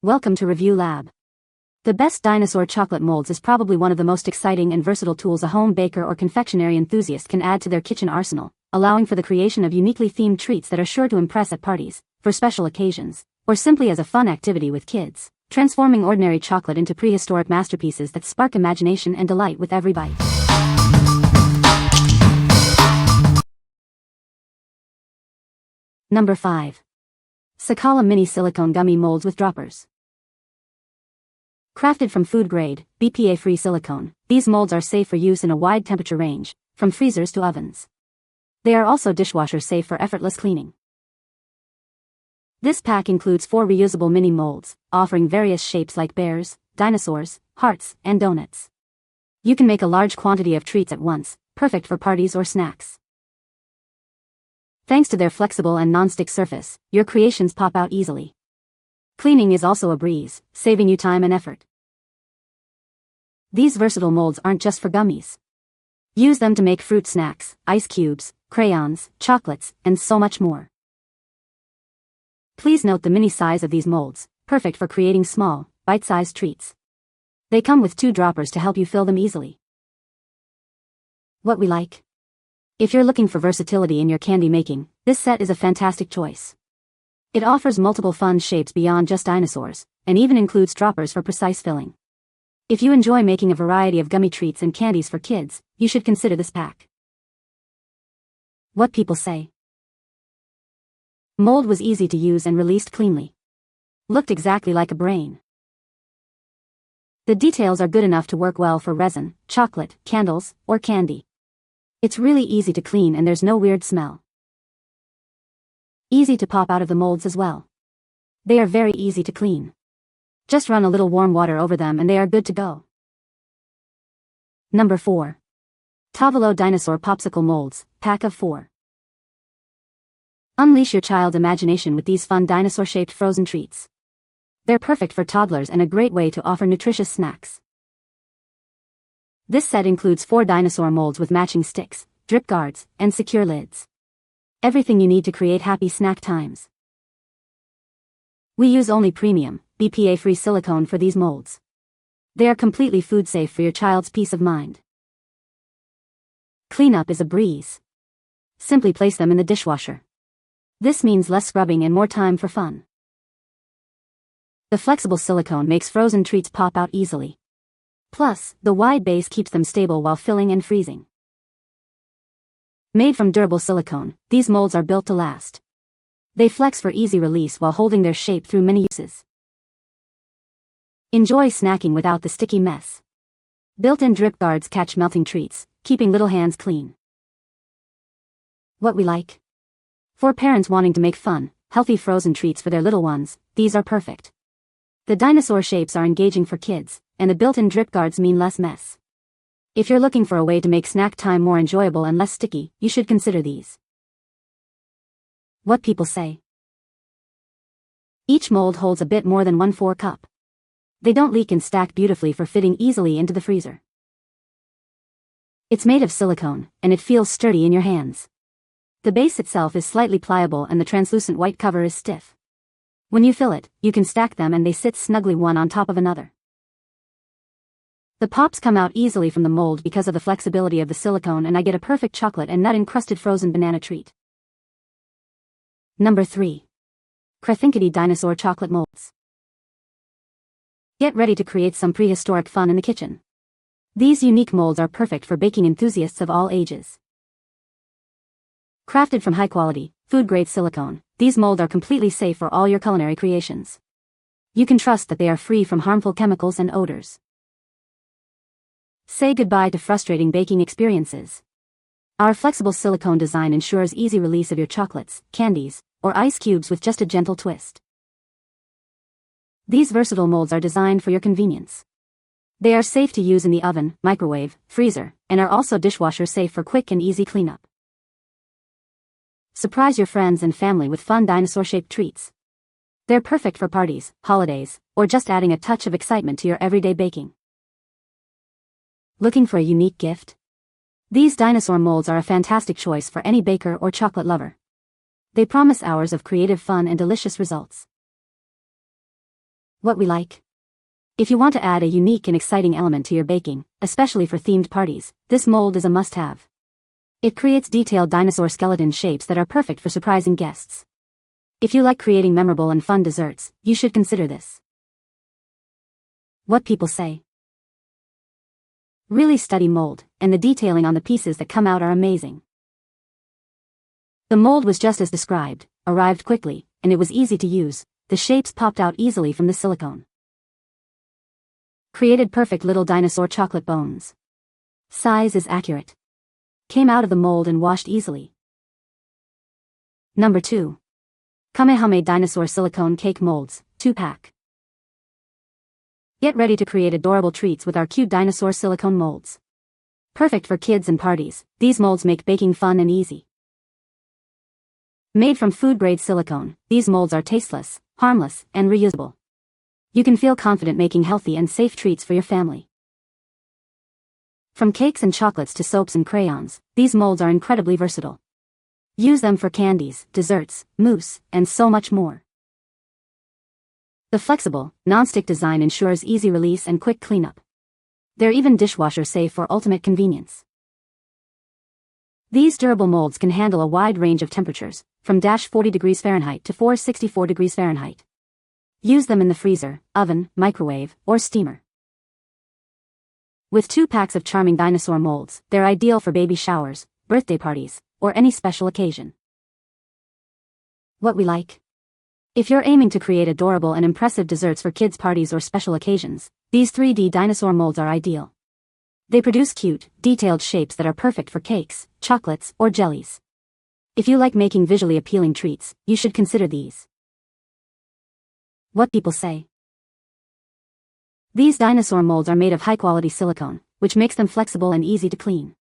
Welcome to Review Lab. The best Dinosaur Chocolate Molds is probably one of the most exciting and versatile tools a home baker or confectionery enthusiast can add to their kitchen arsenal, allowing for the creation of uniquely themed treats that are sure to impress at parties, for special occasions, or simply as a fun activity with kids, transforming ordinary chocolate into prehistoric masterpieces that spark imagination and delight with every bite. Number 5. Sakolla Mini Silicone Gummy Molds with Droppers. Crafted from food-grade, BPA-free silicone, these molds are safe for use in a wide temperature range, from freezers to ovens. They are also dishwasher-safe for effortless cleaning. This pack includes 4 reusable mini molds, offering various shapes like bears, dinosaurs, hearts, and donuts. You can make a large quantity of treats at once, perfect for parties or snacks. Thanks to their flexible and non-stick surface, your creations pop out easily. Cleaning is also a breeze, saving you time and effort. These versatile molds aren't just for gummies. Use them to make fruit snacks, ice cubes, crayons, chocolates, and so much more. Please note the mini size of these molds, perfect for creating small, bite-sized treats. They come with 2 droppers to help you fill them easily. What we like. If you're looking for versatility in your candy making, this set is a fantastic choice. It offers multiple fun shapes beyond just dinosaurs, and even includes droppers for precise filling. If you enjoy making a variety of gummy treats and candies for kids, you should consider this pack. What people say. Mold was easy to use and released cleanly. Looked exactly like a brain. The details are good enough to work well for resin, chocolate, candles, or candy. It's really easy to clean and there's no weird smell. Easy to pop out of the molds as well. They are very easy to clean. Just run a little warm water over them and they are good to go. Number 4. Tovolo Dinosaur Popsicle Molds, Pack of 4. Unleash your child's imagination with these fun dinosaur-shaped frozen treats. They're perfect for toddlers and a great way to offer nutritious snacks. This set includes 4 dinosaur molds with matching sticks, drip guards, and secure lids. Everything you need to create happy snack times. We use only premium, BPA-free silicone for these molds. They are completely food-safe for your child's peace of mind. Cleanup is a breeze. Simply place them in the dishwasher. This means less scrubbing and more time for fun. The flexible silicone makes frozen treats pop out easily. Plus, the wide base keeps them stable while filling and freezing. Made from durable silicone, these molds are built to last. They flex for easy release while holding their shape through many uses. Enjoy snacking without the sticky mess. Built-in drip guards catch melting treats, keeping little hands clean. What we like. For parents wanting to make fun, healthy frozen treats for their little ones, these are perfect. The dinosaur shapes are engaging for kids, and the built-in drip guards mean less mess. If you're looking for a way to make snack time more enjoyable and less sticky, you should consider these. What people say. Each mold holds a bit more than 1/4 cup. They don't leak and stack beautifully for fitting easily into the freezer. It's made of silicone, and it feels sturdy in your hands. The base itself is slightly pliable and the translucent white cover is stiff. When you fill it, you can stack them and they sit snugly one on top of another. The pops come out easily from the mold because of the flexibility of the silicone and I get a perfect chocolate and nut-encrusted frozen banana treat. Number 3. Crethinkaty Dinosaur Chocolate Molds. Get ready to create some prehistoric fun in the kitchen. These unique molds are perfect for baking enthusiasts of all ages. Crafted from high-quality, food-grade silicone, these molds are completely safe for all your culinary creations. You can trust that they are free from harmful chemicals and odors. Say goodbye to frustrating baking experiences. Our flexible silicone design ensures easy release of your chocolates, candies, or ice cubes with just a gentle twist. These versatile molds are designed for your convenience. They are safe to use in the oven, microwave, freezer, and are also dishwasher safe for quick and easy cleanup. Surprise your friends and family with fun dinosaur-shaped treats. They're perfect for parties, holidays, or just adding a touch of excitement to your everyday baking. Looking for a unique gift? These dinosaur molds are a fantastic choice for any baker or chocolate lover. They promise hours of creative fun and delicious results. What we like. If you want to add a unique and exciting element to your baking, especially for themed parties, this mold is a must-have. It creates detailed dinosaur skeleton shapes that are perfect for surprising guests. If you like creating memorable and fun desserts, you should consider this. What people say. Really study mold, and the detailing on the pieces that come out are amazing. The mold was just as described, arrived quickly, and it was easy to use. The shapes popped out easily from the silicone. Created perfect little dinosaur chocolate bones. Size is accurate. Came out of the mold and washed easily. Number 2. Kamehame Dinosaur Silicone Cake Molds, 2-pack. Get ready to create adorable treats with our cute dinosaur silicone molds. Perfect for kids and parties, these molds make baking fun and easy. Made from food-grade silicone, these molds are tasteless, harmless, and reusable. You can feel confident making healthy and safe treats for your family. From cakes and chocolates to soaps and crayons, these molds are incredibly versatile. Use them for candies, desserts, mousse, and so much more. The flexible, non-stick design ensures easy release and quick cleanup. They're even dishwasher safe for ultimate convenience. These durable molds can handle a wide range of temperatures, from -40 degrees Fahrenheit to 464 degrees Fahrenheit. Use them in the freezer, oven, microwave, or steamer. With 2 packs of charming dinosaur molds, they're ideal for baby showers, birthday parties, or any special occasion. What we like. If you're aiming to create adorable and impressive desserts for kids' parties or special occasions, these 3D dinosaur molds are ideal. They produce cute, detailed shapes that are perfect for cakes, chocolates, or jellies. If you like making visually appealing treats, you should consider these. What people say. These dinosaur molds are made of high-quality silicone, which makes them flexible and easy to clean.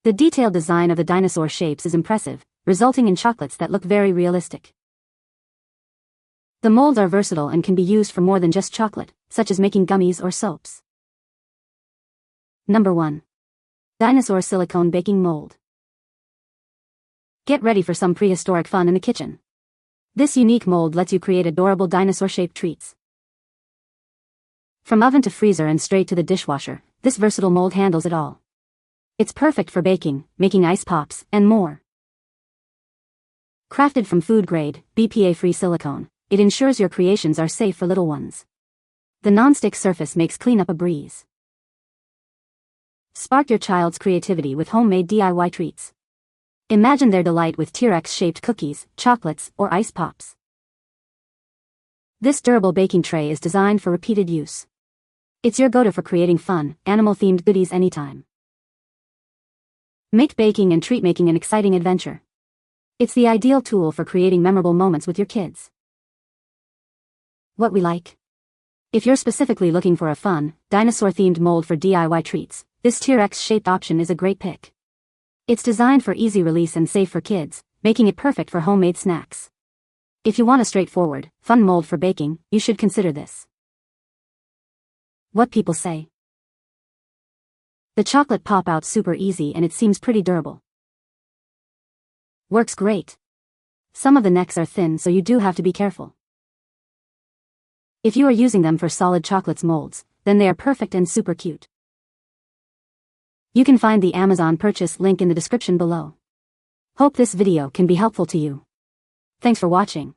The detailed design of the dinosaur shapes is impressive, resulting in chocolates that look very realistic. The molds are versatile and can be used for more than just chocolate, such as making gummies or soaps. Number 1. Dinosaur Silicone Baking Mold. Get ready for some prehistoric fun in the kitchen. This unique mold lets you create adorable dinosaur-shaped treats. From oven to freezer and straight to the dishwasher, this versatile mold handles it all. It's perfect for baking, making ice pops, and more. Crafted from food-grade, BPA-free silicone, it ensures your creations are safe for little ones. The non-stick surface makes cleanup a breeze. Spark your child's creativity with homemade DIY treats. Imagine their delight with T-Rex-shaped cookies, chocolates, or ice pops. This durable baking tray is designed for repeated use. It's your go-to for creating fun, animal-themed goodies anytime. Make baking and treat-making an exciting adventure. It's the ideal tool for creating memorable moments with your kids. What we like. If you're specifically looking for a fun, dinosaur-themed mold for DIY treats, this T-Rex-shaped option is a great pick. It's designed for easy release and safe for kids, making it perfect for homemade snacks. If you want a straightforward, fun mold for baking, you should consider this. What people say. The chocolate pop out super easy and it seems pretty durable. Works great. Some of the necks are thin, so you do have to be careful. If you are using them for solid chocolates molds, then they are perfect and super cute. You can find the Amazon purchase link in the description below. Hope this video can be helpful to you. Thanks for watching.